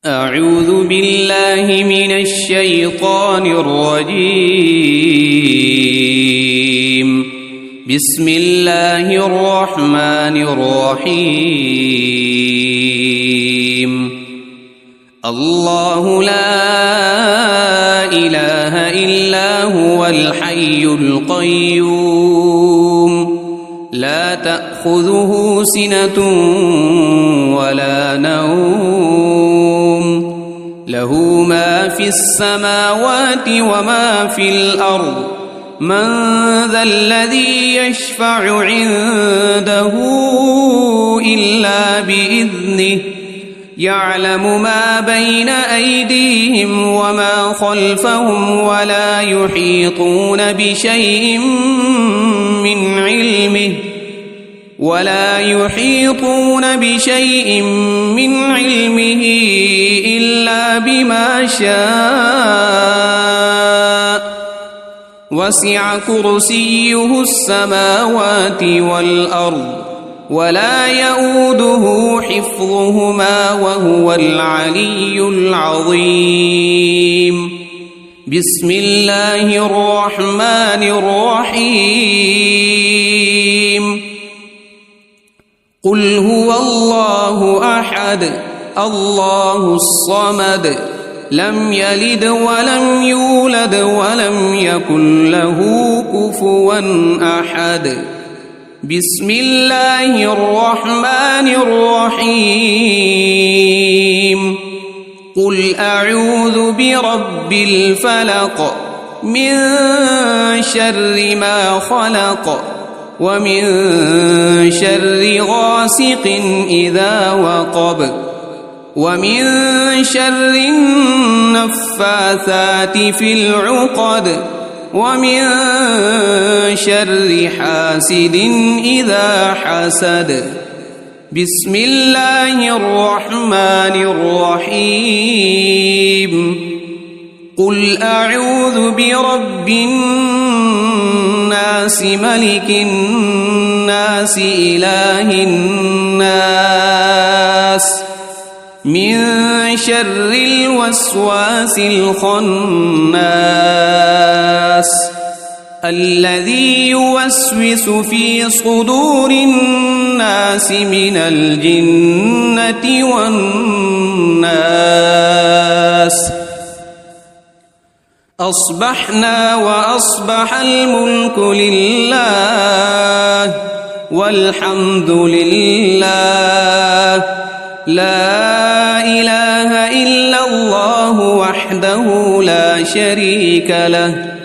أعوذ بالله من الشيطان الرجيم. بسم الله الرحمن الرحيم. الله لا إله إلا هو الحي القيوم لا تأخذه سنة ولا نوم له ما في السماوات وما في الأرض من ذا الذي يشفع عنده إلا بإذنه يعلم ما بين أيديهم وما خلفهم ولا يحيطون بشيء من علمه إلا بما شاء وسع كرسيه السماوات والأرض ولا يؤوده حفظهما وهو العلي العظيم. بسم الله الرحمن الرحيم. قل هو الله أحد الله الصمد لم يلد ولم يولد ولم يكن له كفوا أحد. بسم الله الرحمن الرحيم. قل أعوذ برب الفلق من شر ما خلق ومن شر غاسق إذا وقب ومن شر النفاثات في العقد ومن شر حاسد إذا حسد. بسم الله الرحمن الرحيم. قل أعوذ برب الناس ملك الناس إله الناس من شر الوسواس الخناس الذي يوسوس في صدور الناس من الجنة والناس. أصبحنا وأصبح الملك لله والحمد لله لا إله إلا الله وحده لا شريك له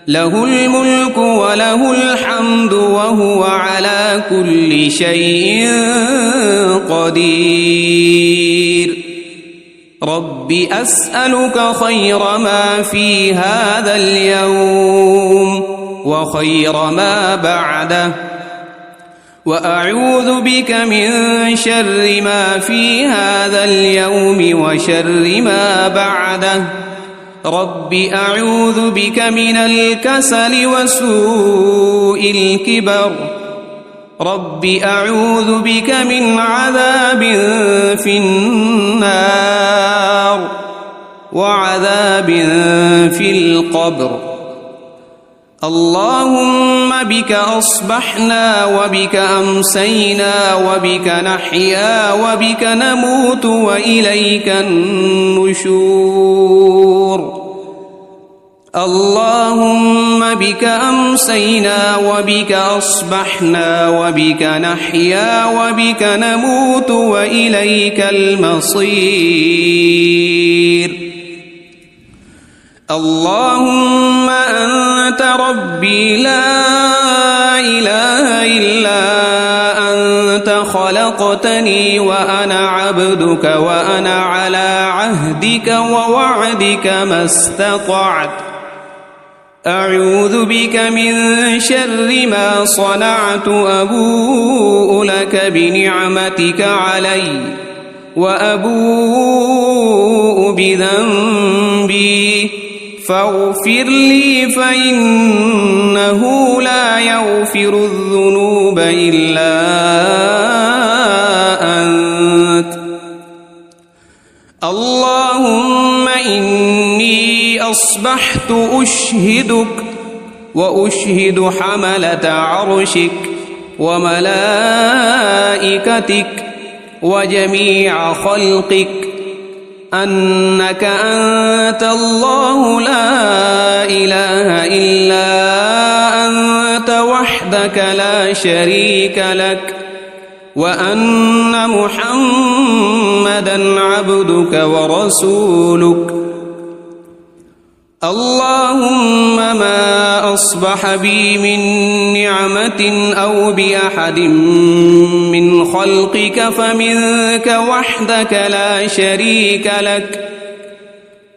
له الملك وله الحمد وهو على كل شيء قدير. رب أسألك خير ما في هذا اليوم وخير ما بعده وأعوذ بك من شر ما في هذا اليوم وشر ما بعده. رب أعوذ بك من الكسل وسوء الكبر. رب أعوذ بك من عذاب في النار وعذاب في القبر. اللهم بك أصبحنا وبك أمسينا وبك نحيا وبك نموت وإليك النشور. اللهم بك أمسينا وبك أصبحنا وبك نحيا وبك نموت وإليك المصير. اللهم أنت ربي لا إله إلا أنت خلقتني وأنا عبدك وأنا على عهدك ووعدك ما استطعت. أعوذ بك من شر ما صنعت أبوء لك بنعمتك علي وأبوء بذنبي فاغفر لي فإنه لا يغفر الذنوب إلا أنت. اللهم إني أصبحت أشهدك وأشهد حملة عرشك وملائكتك وجميع خلقك أنك أنت الله لا إله إلا أنت وحدك لا شريك لك وأن محمدًا عبدك ورسولك. اللهم ما أصبح بي من نعمة أو بأحد من خلقك فمنك وحدك لا شريك لك،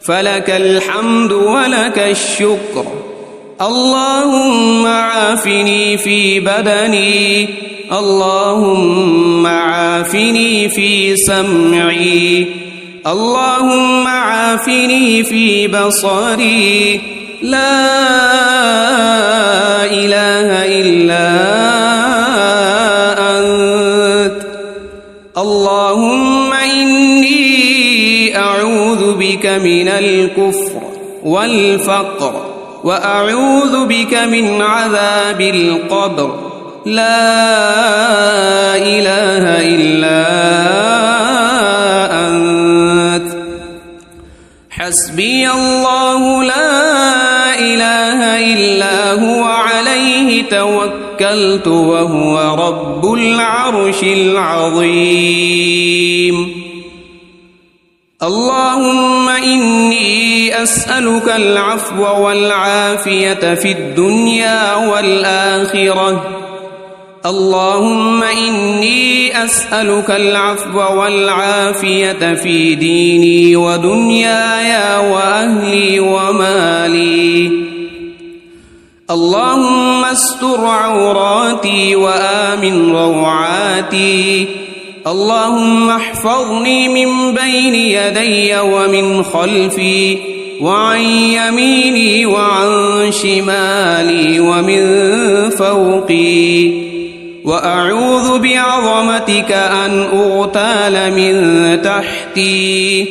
فلك الحمد ولك الشكر. اللهم عافني في بدني، اللهم عافني في سمعي، اللهم عافني في بصري، لا إله إلا أنت. اللهم إني أعوذ بك من الكفر والفقر وأعوذ بك من عذاب القبر، لا إله إلا أنت. حسبي الله لا إله إلا هو عليه توكلت وهو رب العرش العظيم. اللهم إني أسألك العفو والعافية في الدنيا والآخرة. اللهم إني أسألك العفو والعافية في ديني ودنياي وأهلي ومالي. اللهم استر عوراتي وآمن روعاتي. اللهم احفظني من بين يدي ومن خلفي وعن يميني وعن شمالي ومن فوقي، وأعوذ بعظمتك أن أغتال من تحتي.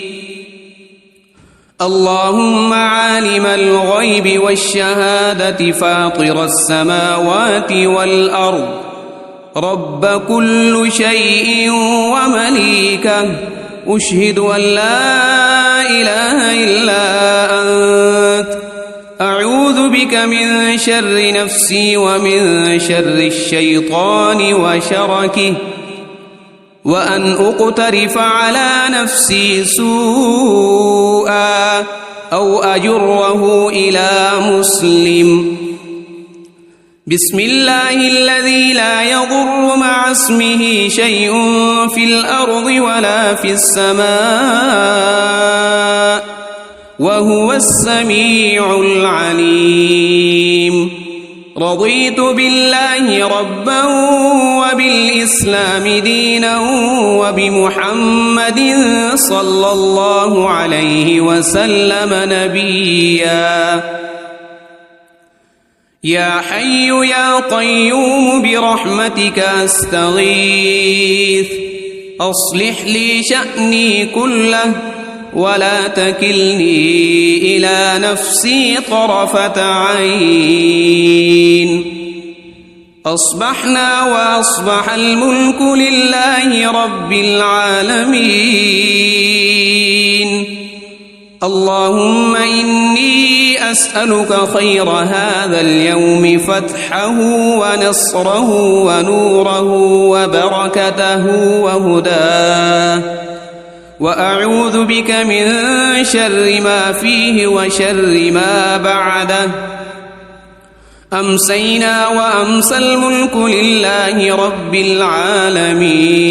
اللهم عالم الغيب والشهادة فاطر السماوات والأرض، رب كل شيء ومليكه، أشهد أن لا إله إلا أنت. أعوذ بك من شر نفسي ومن شر الشيطان وشركه، وأن أقترف على نفسي سوءا أو أجره إلى مسلم. بسم الله الذي لا يضر مع اسمه شيء في الأرض ولا في السماء وهو السميع العليم. رضيت بالله ربا وبالإسلام دينا وبمحمد صلى الله عليه وسلم نبيا. يا حي يا قيوم برحمتك أستغيث، أصلح لي شأني كله ولا تكلني إلى نفسي طرفة عين. أصبحنا وأصبح الملك لله رب العالمين. اللهم إني أسألك خير هذا اليوم، فتحه ونصره ونوره وبركته وهداه، وأعوذ بك من شر ما فيه وشر ما بعده. أمسينا وأمسى الملك لله رب العالمين.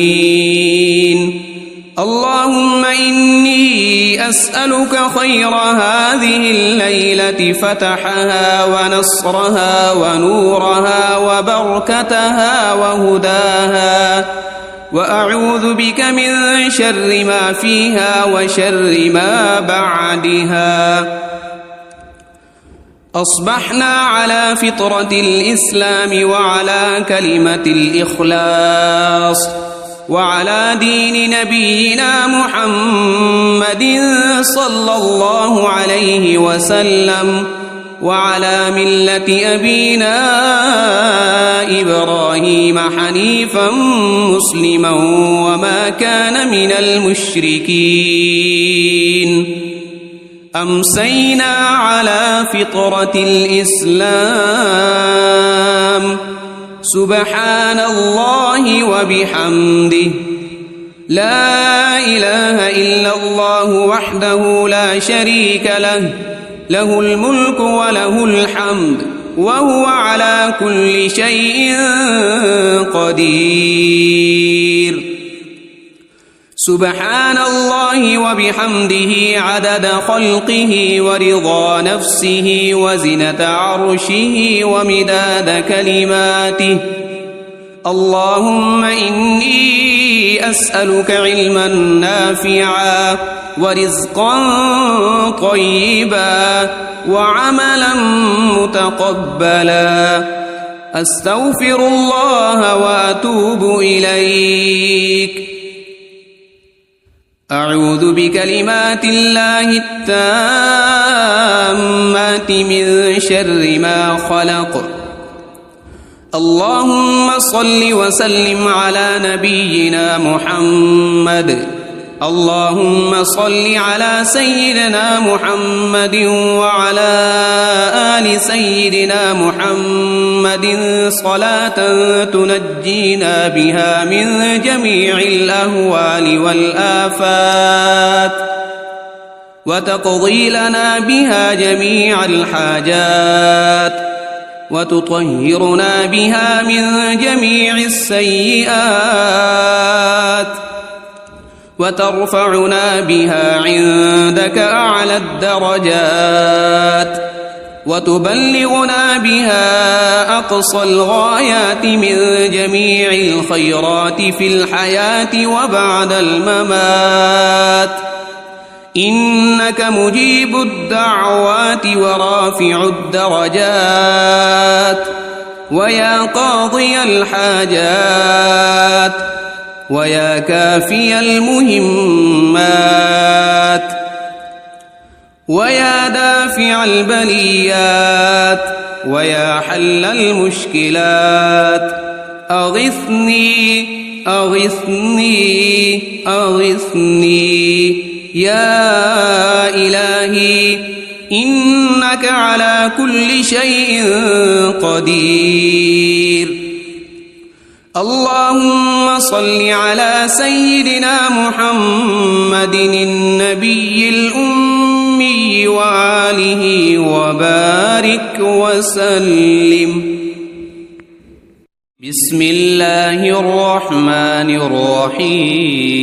اللهم إني أسألك خير هذه الليلة، فتحها ونصرها ونورها وبركتها وهداها، وأعوذ بك من شر ما فيها وشر ما بعدها. أصبحنا على فطرة الإسلام وعلى كلمة الإخلاص، وعلى دين نبينا محمد صلى الله عليه وسلم، وعلى ملة أبينا إبراهيم حنيفا مسلما وما كان من المشركين. أمسينا على فطرة الإسلام، سبحان الله وبحمده، لا إله إلا الله وحده لا شريك له، له الملك وله الحمد وهو على كل شيء قدير. سبحان الله وبحمده عدد خلقه ورضا نفسه وزنة عرشه ومداد كلماته. اللهم إني أسألك علما نافعا ورزقا طيبا وعملا متقبلا. أستغفر الله وأتوب إليك. أعوذ بكلمات الله التامات من شر ما خلق. اللهم صل وسلم على نبينا محمد. اللهم صل على سيدنا محمد وعلى آل سيدنا محمد صلاة تنجينا بها من جميع الأهوال والآفات، وتقضي لنا بها جميع الحاجات، وتطهرنا بها من جميع السيئات، وترفعنا بها عندك أعلى الدرجات، وتبلغنا بها أقصى الغايات من جميع الخيرات في الحياة وبعد الممات. إنك مجيب الدعوات ورافع الدرجات، ويا قاضي الحاجات، ويا كافي المهمات، ويا دافع البليات، ويا حل المشكلات. أغثني أغثني أغثني يا إلهي، إنك على كل شيء قدير. اللهم صل على سيدنا محمد النبي الأمي وآله وبارك وسلم. بسم الله الرحمن الرحيم.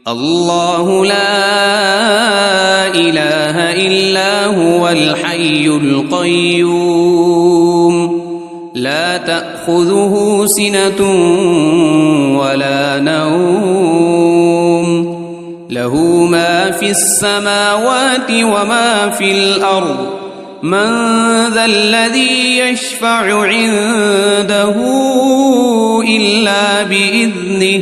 الله لا إله إلا هو الحي القيوم، لا تأخذه سنة ولا نوم، له ما في السماوات وما في الأرض. من ذا الذي يشفع عنده إلا بإذنه،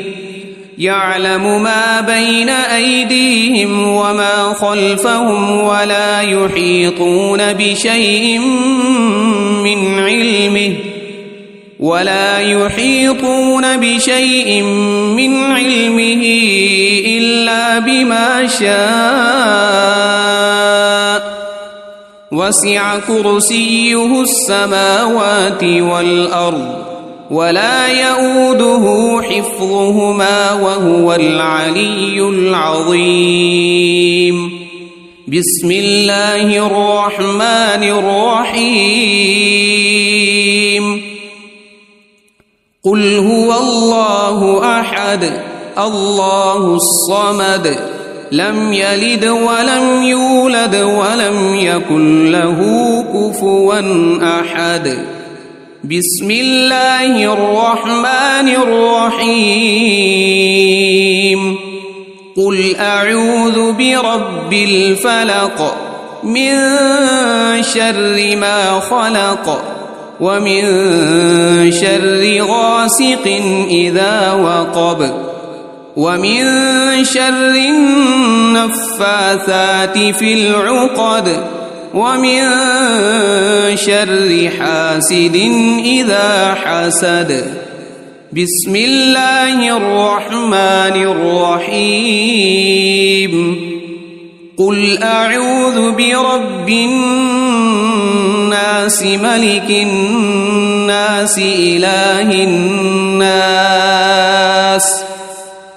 يعلم ما بين أيديهم وما خلفهم، ولا يحيطون بشيء من علمه إلا بما شاء. وسع كرسيه السماوات والأرض، ولا يؤوده حفظهما وهو العلي العظيم. بسم الله الرحمن الرحيم. قل هو الله أحد الله الصمد، لم يلد ولم يولد ولم يكن له كفوا أحد. بسم الله الرحمن الرحيم. قل أعوذ برب الفلق من شر ما خلق، ومن شر غاسق إذا وقب ومن شر النفاثات في العقد ومن شر حاسد إذا حسد. بسم الله الرحمن الرحيم. قل أعوذ برب الناس ملك الناس إله الناس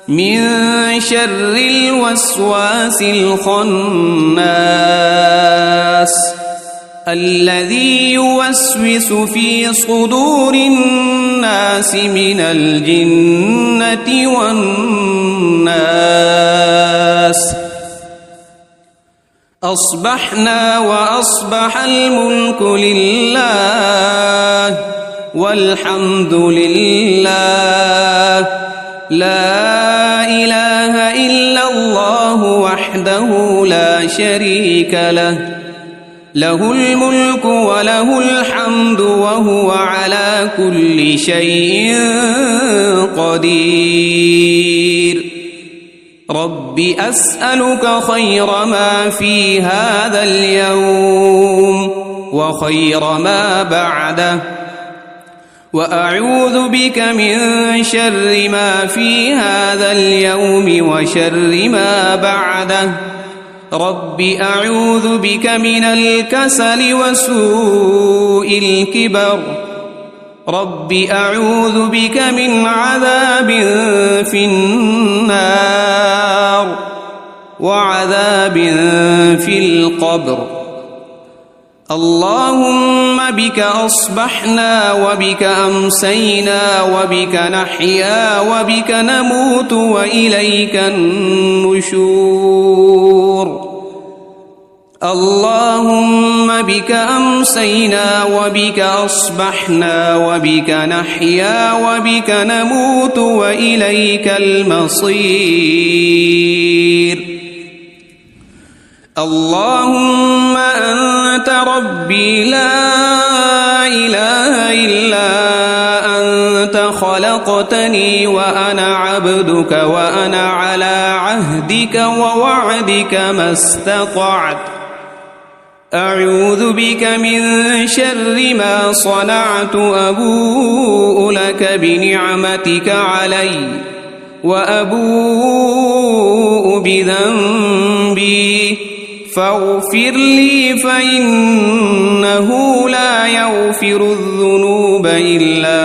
من شر الوسواس الخناس الذي يوسوس في صدور الناس من الجنة والناس. أصبحنا وأصبح الملك لله والحمد لله لا إله إلا الله وحده لا شريك له له الملك وله الحمد وهو على كل شيء قدير. رب أسألك خير ما في هذا اليوم وخير ما بعده وأعوذ بك من شر ما في هذا اليوم وشر ما بعده. رب أعوذ بك من الكسل وسوء الكبر. رب أعوذ بك من عذاب في النار وعذاب في القبر. اللهم بك أصبحنا وبك أمسينا وبك نحيا وبك نموت وإليك النشور. اللهم بك أمسينا وبك أصبحنا وبك نحيا وبك نموت وإليك المصير. اللهم أنت ربي لا إله إلا أنت خلقتني وأنا عبدك وأنا على عهدك ووعدك ما استطعت. أعوذ بك من شر ما صنعت. أبوء لك بنعمتك علي وأبوء بذنبي فاغفر لي فإنه لا يغفر الذنوب إلا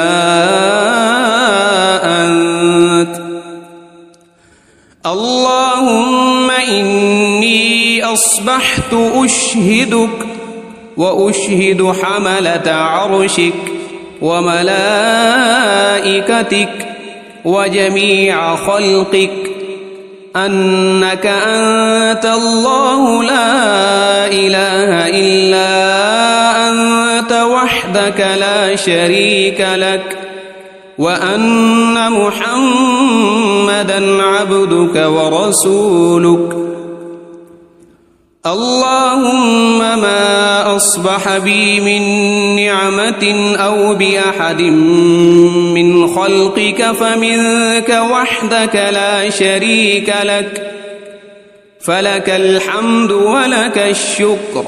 أنت. اللهم إني أصبحت أشهدك وأشهد حملة عرشك وملائكتك وجميع خلقك أنك أنت الله لا إله إلا أنت وحدك لا شريك لك وأن محمدًا عبدك ورسولك. اللهم ما أصبح بي من نعمة أو بأحد من خلقك فمنك وحدك لا شريك لك فلك الحمد ولك الشكر.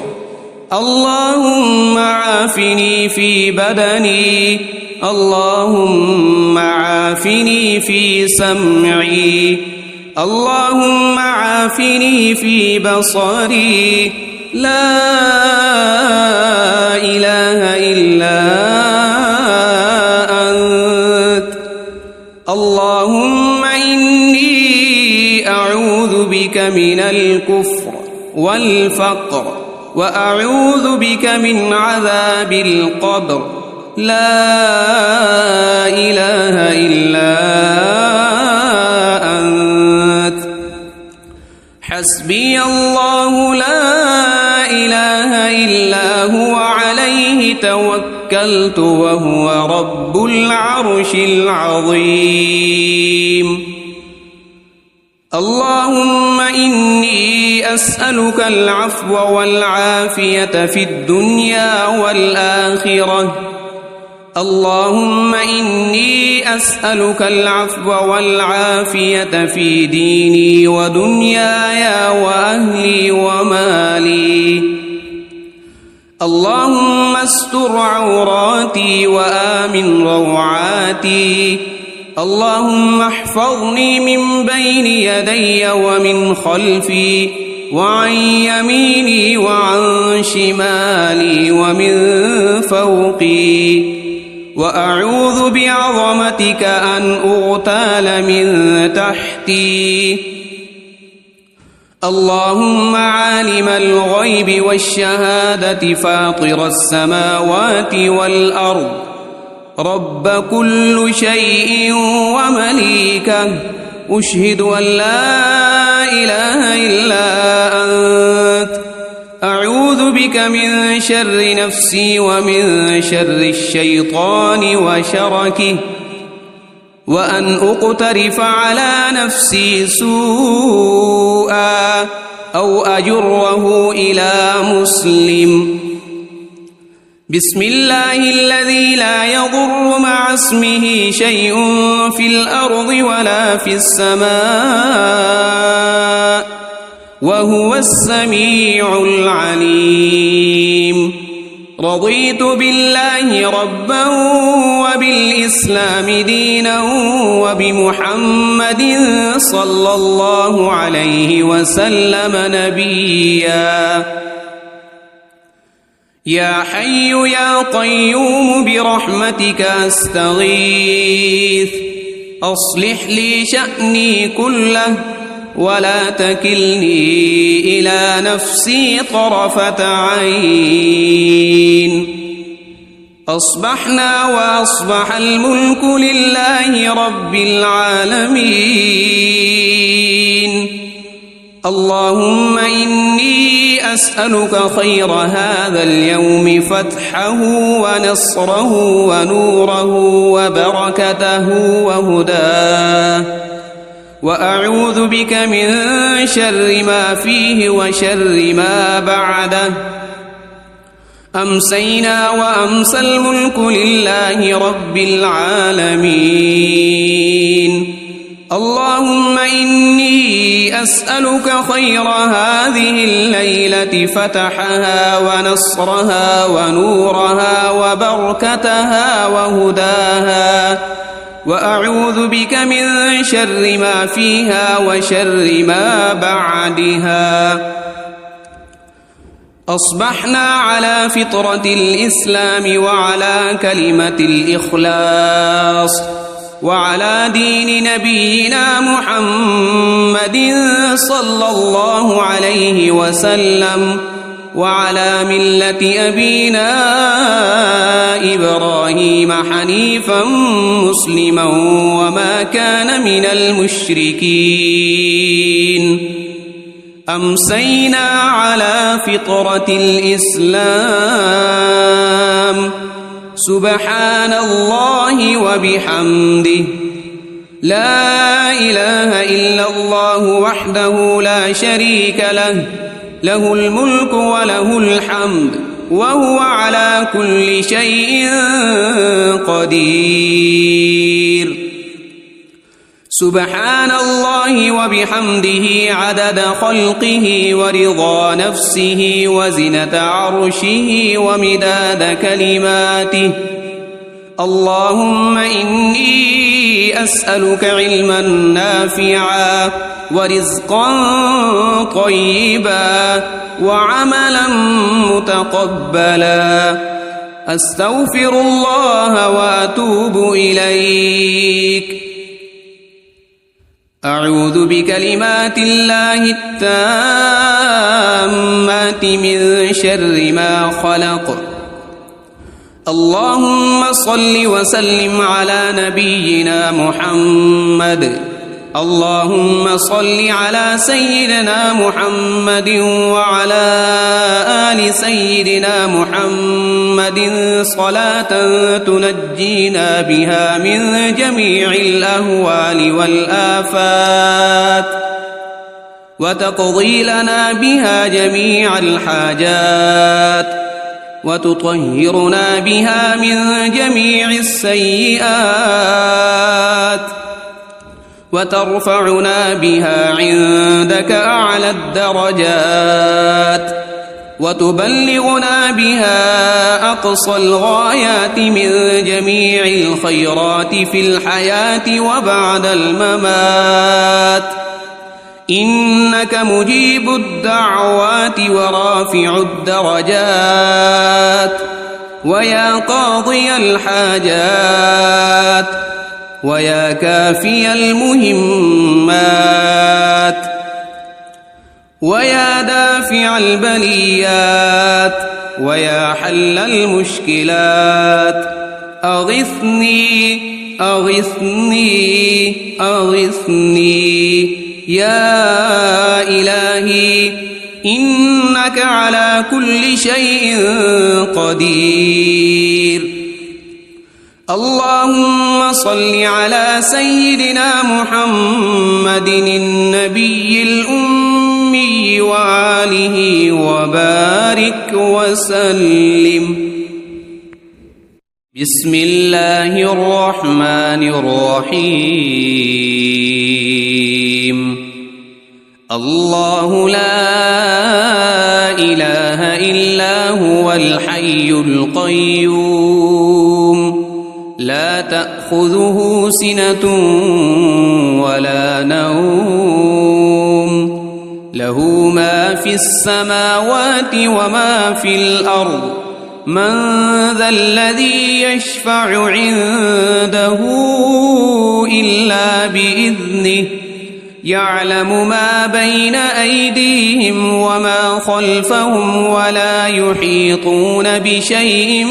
اللهم عافني في بدني. اللهم عافني في سمعي. اللهم عافني في بصري. لا إله إلا أنت. اللهم إني أعوذ بك من الكفر والفقر وأعوذ بك من عذاب القبر. لا إله إلا أنت. حسبي الله لا إله إلا هو عليه توكلت وهو رب العرش العظيم. اللهم إني أسألك العفو والعافية في الدنيا والآخرة اللهم إني أسألك العفو والعافية في ديني ودنياي وأهلي ومالي. اللهم استر عوراتي وآمن روعاتي. اللهم احفظني من بين يدي ومن خلفي وعن يميني وعن شمالي ومن فوقي، وأعوذ بعظمتك أن أغتال من تحتي. اللهم عالم الغيب والشهادة فاطر السماوات والأرض، رب كل شيء ومليكه، أشهد أن لا إله إلا أنت، أعوذ بك من شر نفسي ومن شر الشيطان وشركه، وأن أقترف على نفسي سوءا أو أجره إلى مسلم. بسم الله الذي لا يضر مع اسمه شيء في الأرض ولا في السماء، وهو السميع العليم. رضيت بالله ربا وبالإسلام دينا وبمحمد صلى الله عليه وسلم نبيا. يا حي يا قيوم برحمتك أستغيث، أصلح لي شأني كله ولا تكلني إلى نفسي طرفة عين. أصبحنا وأصبح الملك لله رب العالمين. اللهم إني أسألك خير هذا اليوم، فتحه ونصره ونوره وبركته وهداه، وأعوذ بك من شر ما فيه وشر ما بعده. أمسينا وأمسى الملك لله رب العالمين. اللهم إني أسألك خير هذه الليلة، فتحها ونصرها ونورها وبركتها وهداها، وأعوذ بك من شر ما فيها وشر ما بعدها. أصبحنا على فطرة الإسلام وعلى كلمة الإخلاص وعلى دين نبينا محمد صلى الله عليه وسلم، وعلى ملة أبينا إبراهيم حنيفا مسلما وما كان من المشركين. أمسينا على فطرة الإسلام. سبحان الله وبحمده، لا إله إلا الله وحده لا شريك له، له الملك وله الحمد وهو على كل شيء قدير. سبحان الله وبحمده عدد خلقه ورضا نفسه وزنة عرشه ومداد كلماته. اللهم إني أسألك علما نافعا ورزقا طيبا وعملا متقبلا. أستغفر الله وأتوب إليك. أعوذ بكلمات الله التامات من شر ما خلق. اللهم صل وسلم على نبينا محمد. اللهم صل على سيدنا محمد وعلى آل سيدنا محمد صلاة تنجينا بها من جميع الأهوال والآفات، وتقضي لنا بها جميع الحاجات، وتطهرنا بها من جميع السيئات وترفعنا بها عندك أعلى الدرجات وتبلغنا بها أقصى الغايات من جميع الخيرات في الحياة وبعد الممات إنك مجيب الدعوات ورافع الدرجات ويا قاضي الحاجات ويا كافي المهمات ويا دافع البليات ويا حل المشكلات أغثني أغثني أغثني يا إلهي إنك على كل شيء قدير. اللهم صل على سيدنا محمد النبي الأمي وآله وبارك وسلم. بسم الله الرحمن الرحيم. الله لا إله إلا هو الحي القيوم لا تأخذه سنة ولا نوم له ما في السماوات وما في الأرض من ذا الذي يشفع عنده إلا بإذنه يعلم ما بين أيديهم وما خلفهم ولا يحيطون بشيء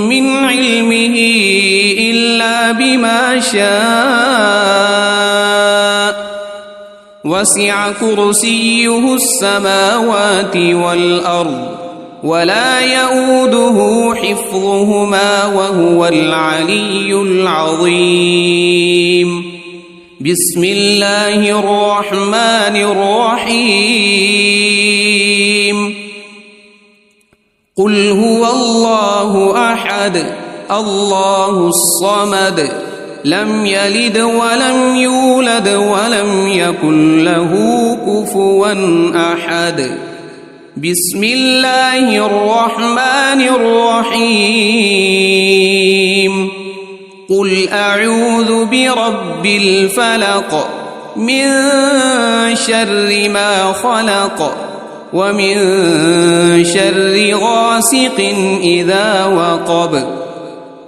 من علمه إلا بما شاء وسع كرسيه السماوات والأرض ولا يؤوده حفظهما وهو العلي العظيم. بسم الله الرحمن الرحيم. قل هو الله أحد الله الصمد لم يلد ولم يولد ولم يكن له كفوا أحد. بسم الله الرحمن الرحيم. قل أعوذ برب الفلق من شر ما خلق ومن شر غاسق إذا وقب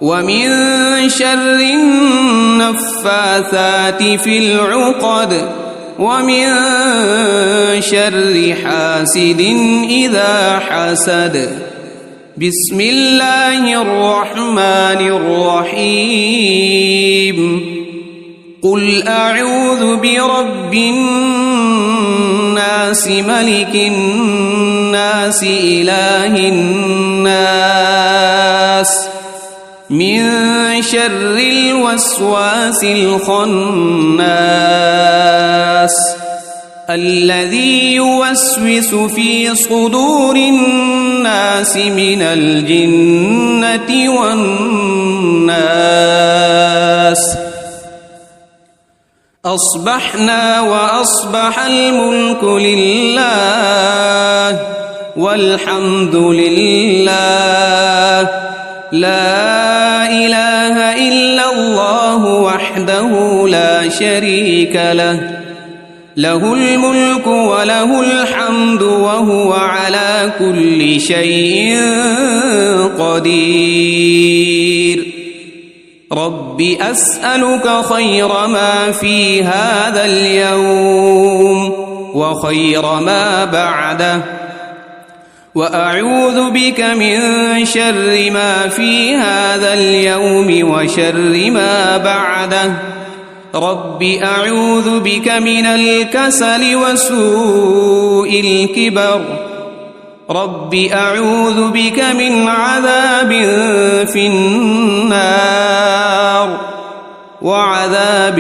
ومن شر النفاثات في العقد ومن شر حاسد إذا حسد. بسم الله الرحمن الرحيم. قل أعوذ برب الناس ملك الناس إله الناس من شر الوسواس الخناس الذي يوسوس في صدور الناس من الجنة والناس. أصبحنا وأصبح الملك لله والحمد لله لا إله إلا الله وحده لا شريك له له الملك وله الحمد وهو على كل شيء قدير. رب أسألك خير ما في هذا اليوم وخير ما بعده وأعوذ بك من شر ما في هذا اليوم وشر ما بعده. رب أعوذ بك من الكسل وسوء الكبر. رب أعوذ بك من عذاب في النار وعذاب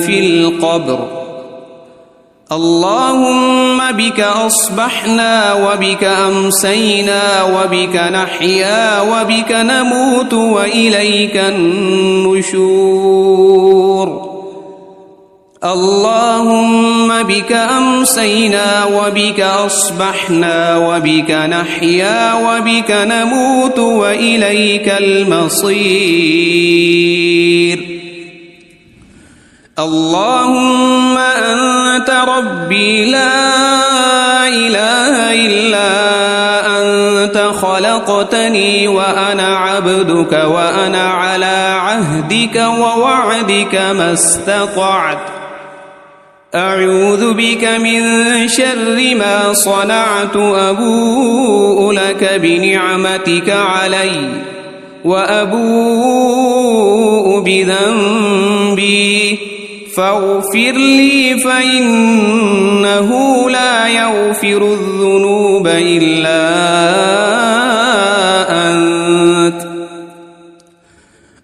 في القبر. اللهم بك أصبحنا وبك أمسينا وبك نحيا وبك نموت وإليك النشور اللهم بك أمسينا وبك أصبحنا وبك نحيا وبك نموت وإليك المصير اللهم أنت ربي لا إله إلا أنت خلقتني وأنا عبدك وأنا على عهدك ووعدك ما استطعت أعوذ بك من شر ما صنعت أبوء لك بنعمتك علي وأبوء بذنبي فاغفر لي فإنه لا يغفر الذنوب إلا أنت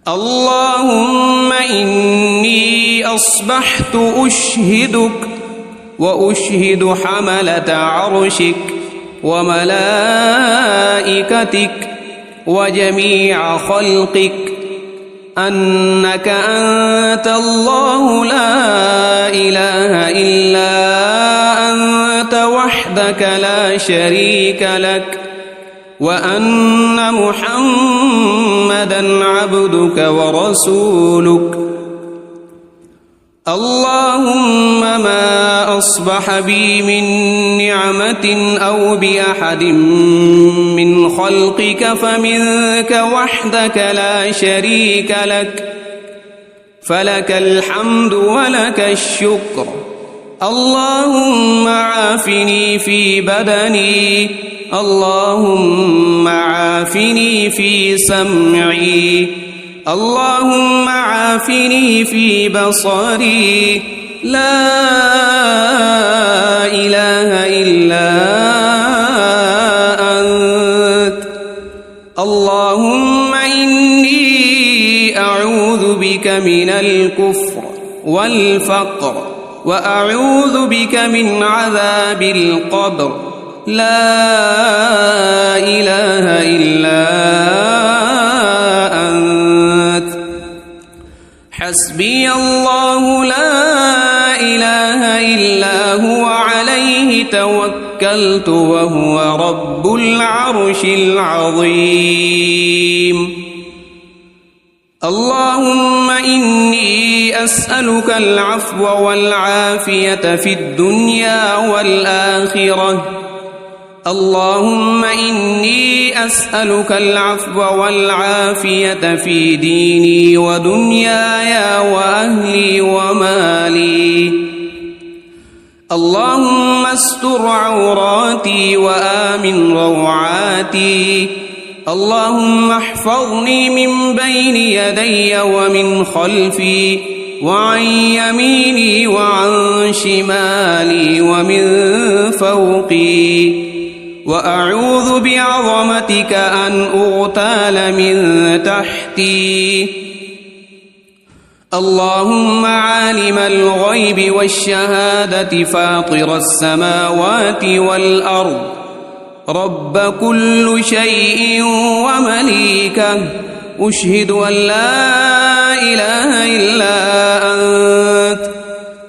اللهم إني أصبحت أشهدك وأشهد حملة عرشك وملائكتك وجميع خلقك أنك أنت الله لا إله إلا أنت وحدك لا شريك لك وأن محمدًا عبدك ورسولك اللهم ما أصبح بي من نعمة أو بأحد من خلقك فمنك وحدك لا شريك لك فلك الحمد ولك الشكر اللهم عافني في بدني اللهم عافني في سمعي اللهم عافني في بصري لا إله إلا أنت اللهم إني أعوذ بك من الكفر والفقر وأعوذ بك من عذاب القبر لا إله إلا أنت حسبي الله لا إله إلا هو عليه توكلت وهو رب العرش العظيم اللهم إني أسألك العفو والعافية في الدنيا والآخرة اللهم إني أسألك العفو والعافية في ديني ودنياي وأهلي ومالي اللهم استر عوراتي وآمن روعاتي اللهم احفظني من بين يدي ومن خلفي وعن يميني وعن شمالي ومن فوقي وأعوذ بعظمتك أن أغتال من تحتي اللهم عالم الغيب والشهادة فاطر السماوات والأرض رب كل شيء ومليكه أشهد أن لا إله إلا أنت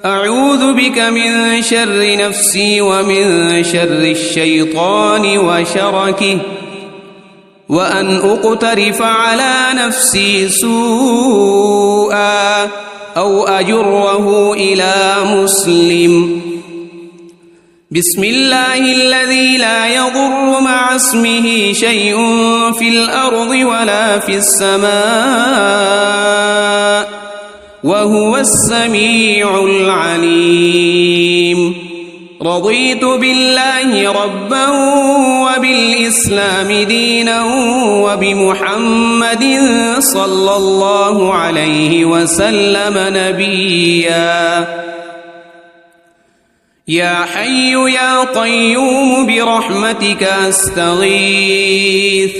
أعوذ بك من شر نفسي ومن شر الشيطان وشركه وأن أقترف على نفسي سوءا أو أجره إلى مسلم بسم الله الذي لا يضر مع اسمه شيء في الأرض ولا في السماء وهو السميع العليم رضيت بالله ربا وبالإسلام دينا وبمحمد صلى الله عليه وسلم نبيا يا حي يا قيوم برحمتك أستغيث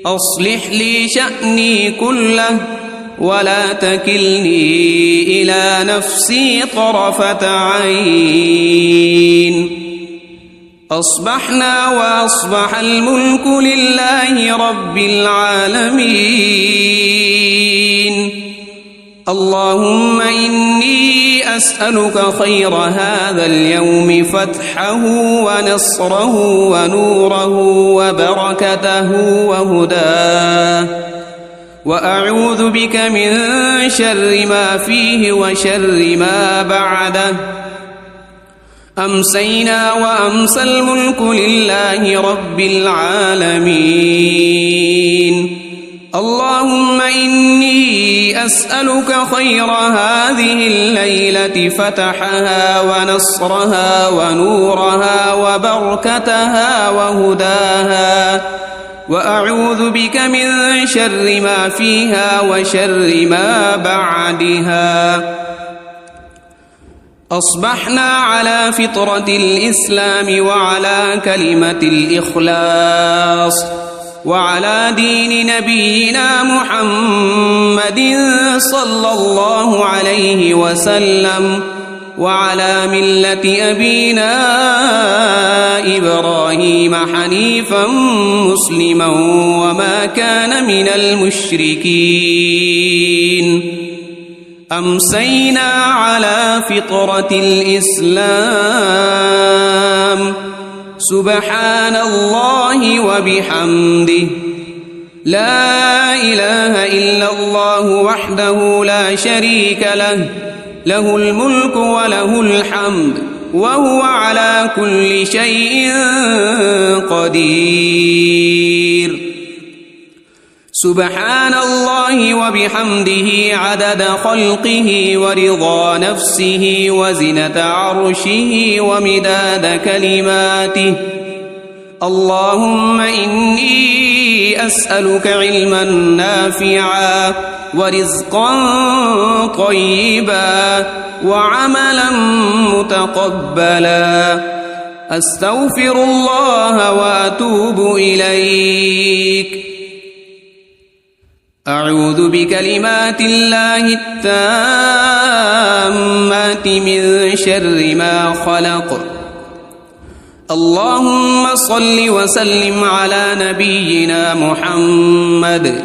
أصلح لي شأني كله ولا تكلني إلى نفسي طرفة عين. أصبحنا وأصبح الملك لله رب العالمين. اللهم إني أسألك خير هذا اليوم فتحه ونصره ونوره وبركته وهداه، وأعوذ بك من شر ما فيه وشر ما بعده. أمسينا وأمسى الملك لله رب العالمين. اللهم إني أسألك خير هذه الليلة فتحها ونصرها ونورها وبركتها وهداها، وأعوذ بك من شر ما فيها وشر ما بعدها. أصبحنا على فطرة الإسلام وعلى كلمة الإخلاص وعلى دين نبينا محمد صلى الله عليه وسلم، وعلى ملة أبينا إبراهيم حنيفا مسلما وما كان من المشركين. أمسينا على فطرة الإسلام. سبحان الله وبحمده، لا إله إلا الله وحده لا شريك له، له الملك وله الحمد وهو على كل شيء قدير. سبحان الله وبحمده عدد خلقه ورضا نفسه وزنة عرشه ومداد كلماته. اللهم إني أسألك علما نافعا ورزقا طيبا وعملا متقبلا. أستغفر الله وأتوب إليك. أعوذ بكلمات الله التامات من شر ما خلق. اللهم صل وسلم على نبينا محمد.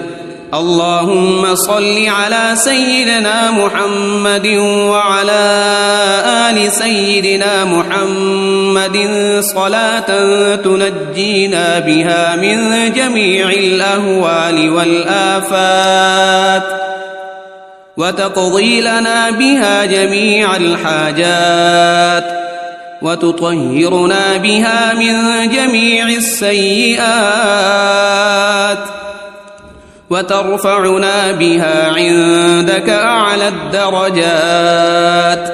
اللهم صل على سيدنا محمد وعلى آل سيدنا محمد صلاة تنجينا بها من جميع الأهوال والآفات، وتقضي لنا بها جميع الحاجات، وتطهرنا بها من جميع السيئات، وترفعنا بها عندك أعلى الدرجات،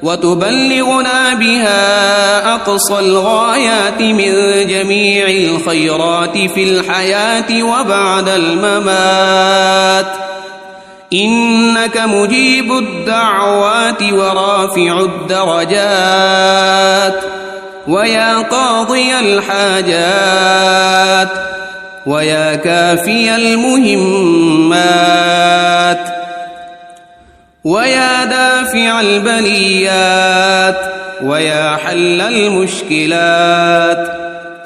وتبلغنا بها أقصى الغايات من جميع الخيرات في الحياة وبعد الممات. إنك مجيب الدعوات ورافع الدرجات، ويا قاضي الحاجات، ويا كافي المهمات، ويا دافع البليات، ويا حل المشكلات.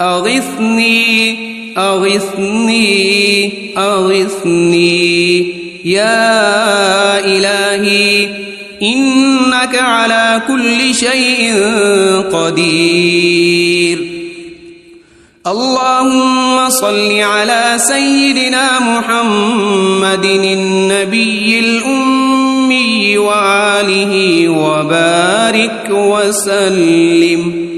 أغثني أغثني أغثني يا إلهي، إنك على كل شيء قدير. اللهم صل على سيدنا محمد النبي الأمي وآله وبارك وسلم.